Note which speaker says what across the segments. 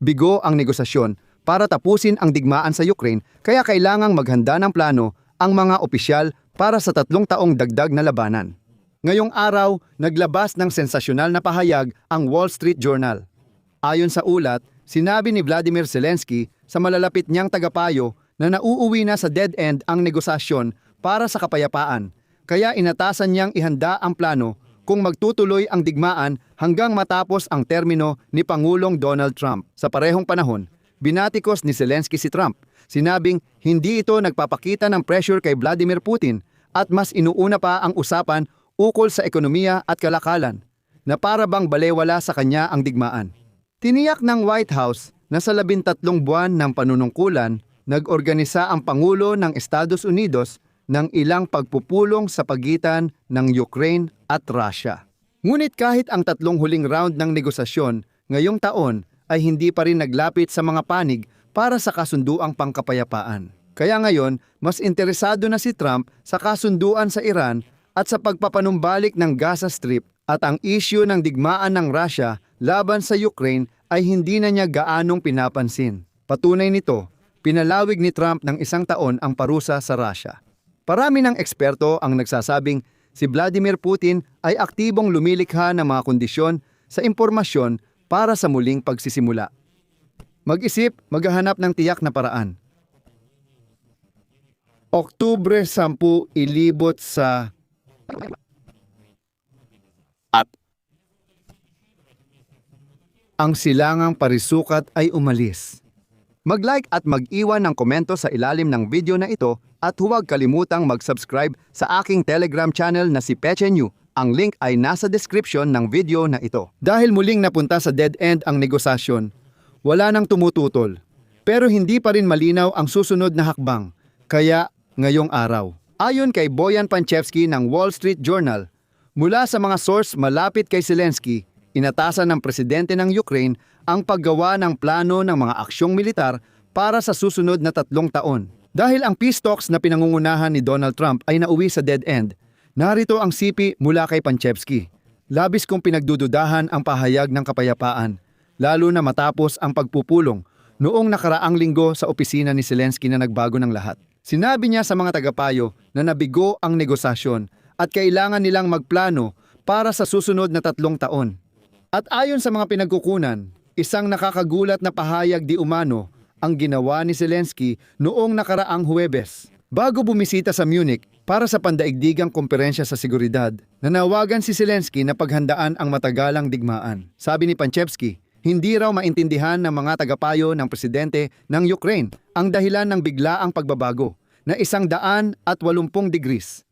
Speaker 1: Bigo ang negosasyon para tapusin ang digmaan sa Ukraine, kaya kailangang maghanda ng plano ang mga opisyal para sa 3 taong dagdag na labanan. Ngayong araw, naglabas ng sensasyonal na pahayag ang Wall Street Journal. Ayon sa ulat, sinabi ni Vladimir Zelensky sa malalapit niyang tagapayo na nauuwi na sa dead end ang negosasyon para sa kapayapaan, kaya inatasan niyang ihanda ang plano kung magtutuloy ang digmaan hanggang matapos ang termino ni Pangulong Donald Trump. Sa parehong panahon, binatikos ni Zelensky si Trump. Sinabing hindi ito nagpapakita ng pressure kay Vladimir Putin at mas inuuna pa ang usapan ukol sa ekonomiya at kalakalan, na para bang balewala sa kanya ang digmaan. Tiniyak ng White House na sa 13 buwan ng panunungkulan, nag-organisa ang Pangulo ng Estados Unidos ng ilang pagpupulong sa pagitan ng Ukraine at Russia. Ngunit kahit ang 3 huling round ng negosasyon ngayong taon ay hindi pa rin naglapit sa mga panig para sa kasunduang pangkapayapaan. Kaya ngayon, mas interesado na si Trump sa kasunduan sa Iran at sa pagpapanumbalik ng Gaza Strip, at ang issue ng digmaan ng Russia laban sa Ukraine ay hindi na niya gaanong pinapansin. Patunay nito, pinalawig ni Trump ng 1 taon ang parusa sa Russia. Parami ng eksperto ang nagsasabing si Vladimir Putin ay aktibong lumilikha ng mga kondisyon sa impormasyon para sa muling pagsisimula. Mag-isip, maghahanap ng tiyak na paraan. Oktubre 10, ilibot sa ang silangang parisukat ay umalis. Mag-like at mag-iwan ng komento sa ilalim ng video na ito at huwag kalimutang mag-subscribe sa aking Telegram channel na si Peche New. Ang link ay nasa description ng video na ito. Dahil muling napunta sa dead end ang negosasyon, wala nang tumututol. Pero hindi pa rin malinaw ang susunod na hakbang. Kaya ngayong araw, ayon kay Boyan Panchevsky ng Wall Street Journal, mula sa mga source malapit kay Zelensky, inatasan ng presidente ng Ukraine ang paggawa ng plano ng mga aksyong militar para sa susunod na 3 taon. Dahil ang peace talks na pinangungunahan ni Donald Trump ay nauwi sa dead end, narito ang sipi mula kay Panchevsky. Labis kong pinagdududahan ang pahayag ng kapayapaan, lalo na matapos ang pagpupulong noong nakaraang linggo sa opisina ni Zelensky na nagbago ng lahat. Sinabi niya sa mga tagapayo na nabigo ang negosasyon at kailangan nilang magplano para sa susunod na 3 taon. At ayon sa mga pinagkukunan, isang nakakagulat na pahayag di umano ang ginawa ni Zelensky noong nakaraang Huwebes. Bago bumisita sa Munich para sa pandaigdigang komperensya sa seguridad, nanawagan si Zelensky na paghandaan ang matagalang digmaan. Sabi ni Panchevsky, hindi raw maintindihan ng mga tagapayo ng presidente ng Ukraine ang dahilan ng biglaang pagbabago na 180 degrees.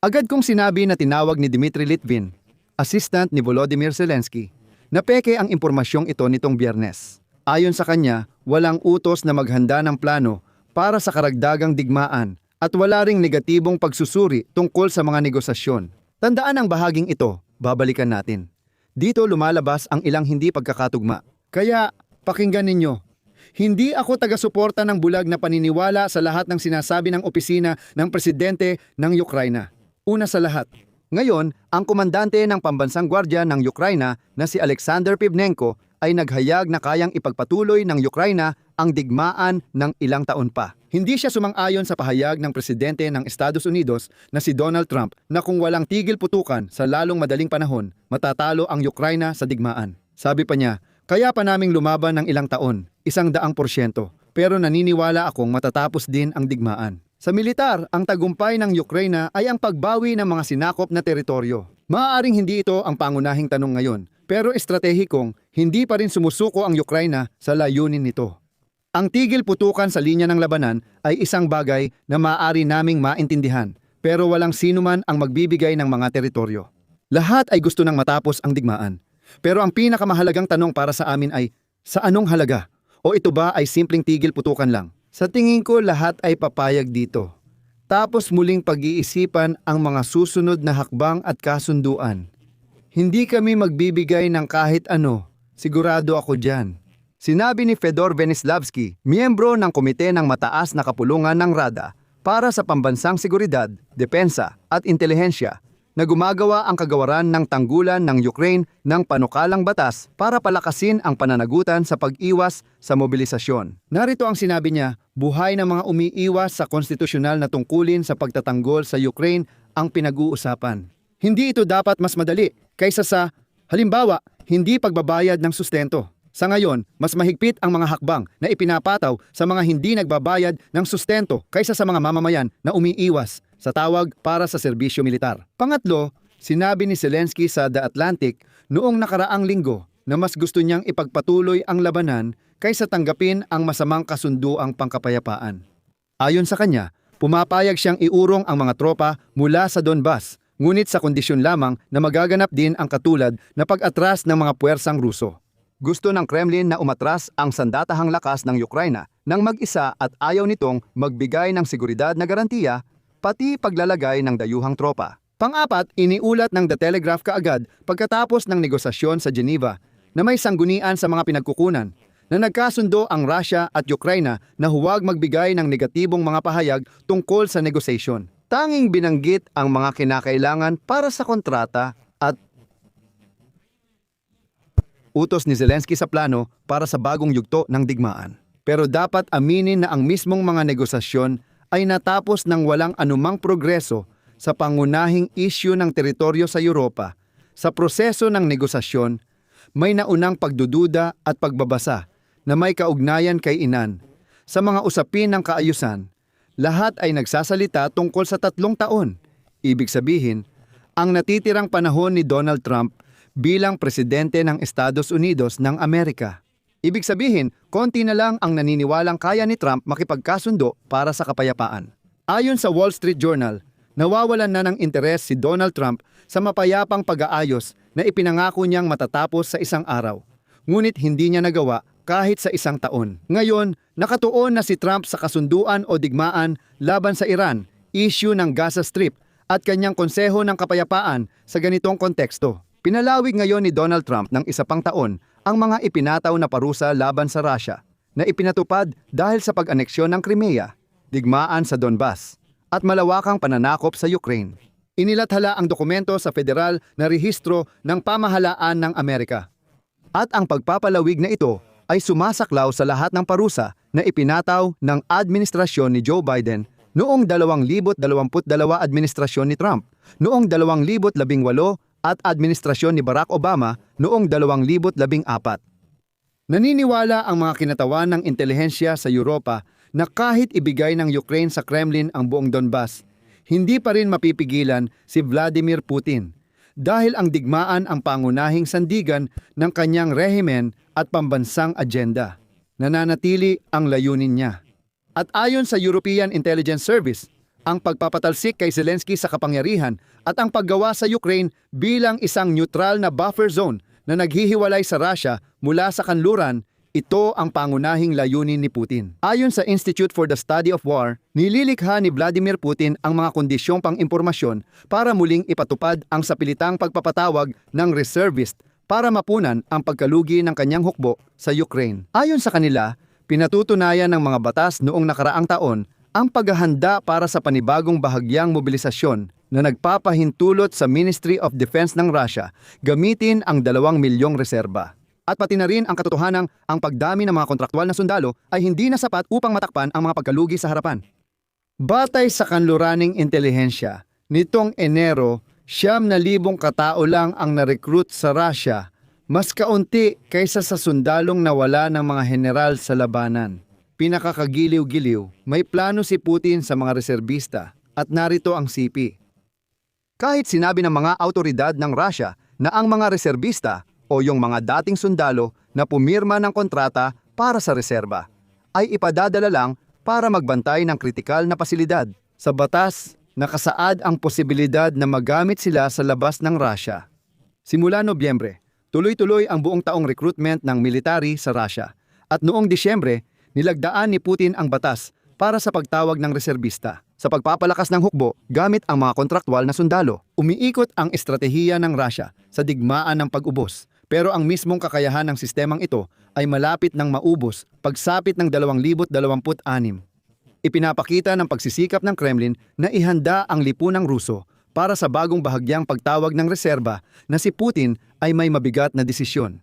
Speaker 1: Agad kong sinabi na tinawag ni Dmitry Litvin, assistant ni Volodymyr Zelensky, na peke ang impormasyong ito nitong Biyernes. Ayon sa kanya, walang utos na maghanda ng plano para sa karagdagang digmaan at wala ring negatibong pagsusuri tungkol sa mga negosasyon. Tandaan ang bahaging ito, babalikan natin. Dito lumalabas ang ilang hindi pagkakatugma. Kaya, pakinggan ninyo. Hindi ako taga-suporta ng bulag na paniniwala sa lahat ng sinasabi ng opisina ng presidente ng Ukraina. Una sa lahat, ngayon, ang komandante ng Pambansang Gwardya ng Ukraina na si Alexander Pivnenko ay naghayag na kayang ipagpatuloy ng Ukraina ang digmaan ng ilang taon pa. Hindi siya sumang-ayon sa pahayag ng presidente ng Estados Unidos na si Donald Trump na kung walang tigil putukan sa lalong madaling panahon, matatalo ang Ukraina sa digmaan. Sabi pa niya, kaya pa naming lumaban ng ilang taon, 100%, pero naniniwala akong matatapos din ang digmaan. Sa militar, ang tagumpay ng Ukraina ay ang pagbawi ng mga sinakop na teritoryo. Maaaring hindi ito ang pangunahing tanong ngayon, pero estratehikong hindi pa rin sumusuko ang Ukraina sa layunin nito. Ang tigil putukan sa linya ng labanan ay isang bagay na maaari naming maintindihan, pero walang sinuman ang magbibigay ng mga teritoryo. Lahat ay gusto nang matapos ang digmaan. Pero ang pinakamahalagang tanong para sa amin ay, sa anong halaga? O ito ba ay simpleng tigil putukan lang? Sa tingin ko lahat ay papayag dito. Tapos muling pag-iisipan ang mga susunod na hakbang at kasunduan. Hindi kami magbibigay ng kahit ano, sigurado ako dyan. Sinabi ni Fedor Venislavsky, miyembro ng komite ng mataas na kapulungan ng Rada para sa Pambansang Seguridad, Depensa at Intelihensya, na gumagawa ang kagawaran ng tanggulan ng Ukraine ng panukalang batas para palakasin ang pananagutan sa pag-iwas sa mobilisasyon. Narito ang sinabi niya, buhay ng mga umiiwas sa konstitusyonal na tungkulin sa pagtatanggol sa Ukraine ang pinag-uusapan. Hindi ito dapat mas madali kaysa sa, halimbawa, hindi pagbabayad ng sustento. Sa ngayon, mas mahigpit ang mga hakbang na ipinapataw sa mga hindi nagbabayad ng sustento kaysa sa mga mamamayan na umiiwas sa tawag para sa serbisyo militar. Pangatlo, sinabi ni Zelensky sa The Atlantic noong nakaraang linggo na mas gusto niyang ipagpatuloy ang labanan kaysa tanggapin ang masamang kasunduang pangkapayapaan. Ayon sa kanya, pumapayag siyang iurong ang mga tropa mula sa Donbas, ngunit sa kondisyon lamang na magaganap din ang katulad na pag-atras ng mga puwersang Ruso. Gusto ng Kremlin na umatras ang sandatahang lakas ng Ukraina nang mag-isa at ayaw nitong magbigay ng seguridad na garantiya pati paglalagay ng dayuhang tropa. Pang-apat, iniulat ng The Telegraph kaagad pagkatapos ng negosasyon sa Geneva na may sanggunian sa mga pinagkukunan na nagkasundo ang Russia at Ukraina na huwag magbigay ng negatibong mga pahayag tungkol sa negosasyon. Tanging binanggit ang mga kinakailangan para sa kontrata at utos ni Zelensky sa plano para sa bagong yugto ng digmaan. Pero dapat aminin na ang mismong mga negosasyon ay natapos ng walang anumang progreso sa pangunahing isyu ng teritoryo sa Europa. Sa proseso ng negosasyon, may naunang pagdududa at pagbabasa na may kaugnayan kay Inan. Sa mga usapin ng kaayusan, lahat ay nagsasalita tungkol sa 3 taon. Ibig sabihin, ang natitirang panahon ni Donald Trump bilang presidente ng Estados Unidos ng Amerika. Ibig sabihin, konti na lang ang naniniwalang kaya ni Trump makipagkasundo para sa kapayapaan. Ayon sa Wall Street Journal, nawawalan na ng interes si Donald Trump sa mapayapang pag-aayos na ipinangako niyang matatapos sa isang araw. Ngunit hindi niya nagawa kahit sa 1 taon. Ngayon, nakatuon na si Trump sa kasunduan o digmaan laban sa Iran, issue ng Gaza Strip at kanyang konseho ng kapayapaan sa ganitong konteksto. Pinalawig ngayon ni Donald Trump ng 1 pang taon ang mga ipinataw na parusa laban sa Russia na ipinatupad dahil sa pag-aneksyon ng Crimea, digmaan sa Donbas, at malawakang pananakop sa Ukraine. Inilathala ang dokumento sa federal na rehistro ng pamahalaan ng Amerika. At ang pagpapalawig na ito ay sumasaklaw sa lahat ng parusa na ipinataw ng administrasyon ni Joe Biden noong 2022 administrasyon ni Trump, noong 2018 at administrasyon ni Barack Obama noong 2014. Naniniwala ang mga kinatawan ng intelihensya sa Europa na kahit ibigay ng Ukraine sa Kremlin ang buong Donbas, hindi pa rin mapipigilan si Vladimir Putin dahil ang digmaan ang pangunahing sandigan ng kanyang rehimen at pambansang agenda. Nananatili ang layunin niya. At ayon sa European Intelligence Service, ang pagpapatalsik kay Zelensky sa kapangyarihan at ang paggawa sa Ukraine bilang isang neutral na buffer zone na naghihiwalay sa Russia mula sa kanluran, ito ang pangunahing layunin ni Putin. Ayon sa Institute for the Study of War, nililikha ni Vladimir Putin ang mga kondisyong pang-impormasyon para muling ipatupad ang sapilitang pagpapatawag ng reservist para mapunan ang pagkalugi ng kanyang hukbo sa Ukraine. Ayon sa kanila, pinatutunayan ng mga batas noong nakaraang taon ang paghahanda para sa panibagong bahagyang mobilisasyon na nagpapahintulot sa Ministry of Defense ng Russia gamitin ang 2 milyong reserba. At pati na rin ang katotohanang ang pagdami ng mga kontraktwal na sundalo ay hindi na sapat upang matakpan ang mga pagkalugi sa harapan. Batay sa kanluraning intelihensya, nitong Enero, 9,000 katao lang ang na-recruit sa Russia, mas kaunti kaysa sa sundalong nawala ng mga general sa labanan. Pinakakagiliw-giliw, may plano si Putin sa mga reserbista at narito ang CP. Kahit sinabi ng mga autoridad ng Russia na ang mga reserbista o yung mga dating sundalo na pumirma ng kontrata para sa reserba ay ipadadala lang para magbantay ng kritikal na pasilidad. Sa batas, nakasaad ang posibilidad na magamit sila sa labas ng Russia. Simula Nobyembre, tuloy-tuloy ang buong taong recruitment ng military sa Russia at noong Disyembre, nilagdaan ni Putin ang batas para sa pagtawag ng reserbista. Sa pagpapalakas ng hukbo gamit ang mga kontraktwal na sundalo, umiikot ang estratehiya ng Russia sa digmaan ng pag-ubos. Pero ang mismong kakayahan ng sistemang ito ay malapit ng maubos pagsapit ng 2026. Ipinapakita ng pagsisikap ng Kremlin na ihanda ang lipunang Ruso para sa bagong bahagyang pagtawag ng reserba na si Putin ay may mabigat na desisyon.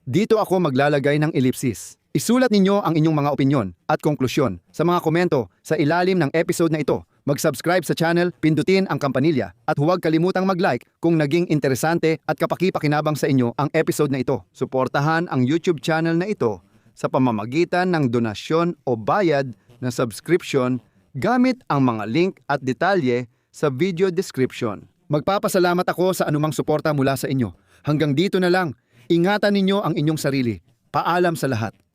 Speaker 1: Dito ako maglalagay ng ellipsis. Isulat ninyo ang inyong mga opinyon at konklusyon sa mga komento sa ilalim ng episode na ito. Mag-subscribe sa channel, pindutin ang kampanilya at huwag kalimutang mag-like kung naging interesante at kapaki-pakinabang sa inyo ang episode na ito. Suportahan ang YouTube channel na ito sa pamamagitan ng donasyon o bayad na subscription gamit ang mga link at detalye sa video description. Magpapasalamat ako sa anumang suporta mula sa inyo. Hanggang dito na lang, ingatan ninyo ang inyong sarili. Paalam sa lahat.